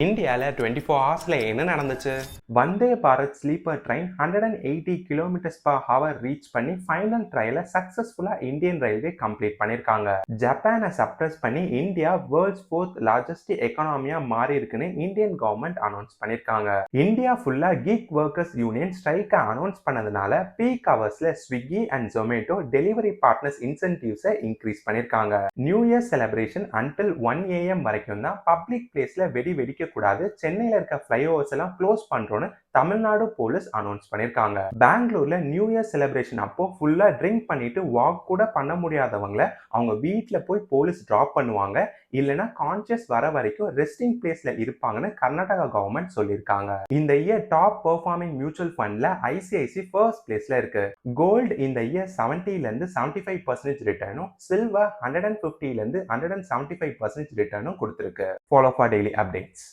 இந்தியாவில் 24 ஹவர்ஸில் என்ன நடந்துச்சு? Vande Bharat sleeper train 180 km/h reach பண்ணி ஃபைனல் ட்ரையலை சக்ஸஸ்ஃபுல்லாக இந்தியன் ரயில்வே கம்ப்ளீட் பண்ணியிருக்காங்க. ஜப்பானை சப்ரஸ் பண்ணி இந்தியா வேர்ல்ட்ஸ் 4th லார்ஜஸ்ட் எக்கானமியாக மாறி இருக்குன்னு இந்தியன் கவர்மெண்ட் அனௌன்ஸ் பண்ணியிருக்காங்க. இந்தியா ஃபுல்லாக கீக் ஒர்க்கர்ஸ் யூனியன் ஸ்ட்ரைக்கை அனௌன்ஸ் பண்ணதுனால பீக் ஹவர்ஸில் Swiggy and Zomato delivery partners இன்சென்டிவ்ஸை இன்க்ரீஸ் பண்ணியிருக்காங்க. New year celebration until 1 AM வரைக்கும் தான் பப்ளிக் பிளேஸில் வெடிக்க கூடாது, சென்னையில இருக்க ஃபிளைஓவர்ஸ் எல்லாம் க்ளோஸ் பண்றோம்னு தமிழ்நாடு போலீஸ் அனௌன்ஸ் பண்ணிருக்காங்க. பெங்களூர்ல நியூ இயர் செலிப்ரேஷன் அப்போ ஃபுல்லா ட்ரிங்க் பண்ணிட்டு வாக் கூட பண்ண முடியாதவங்கள அவங்க வீட்டுல போய் போலீஸ் டிராப் பண்ணுவாங்க, இல்லைன்னா கான்சியஸ் வர வரைக்கும் ரெஸ்டிங் பிளேஸ்ல இருப்பாங்கன்னு கர்நாடகா கவர்மெண்ட் சொல்லியிருக்காங்க. இந்த இயர் டாப் பெர்ஃபார்மிங் மியூச்சுவல் ஃபண்ட்ல ஐசிஐசி ஃபர்ஸ்ட் பிளேஸ்ல இருக்கு. கோல்டு இந்த இயர் 70ல இருந்து 75% ரிட்டர்னும், சில்வர் 150ல இருந்து 175% ரிட்டர்னும் கொடுத்திருக்கு. Follow for daily updates.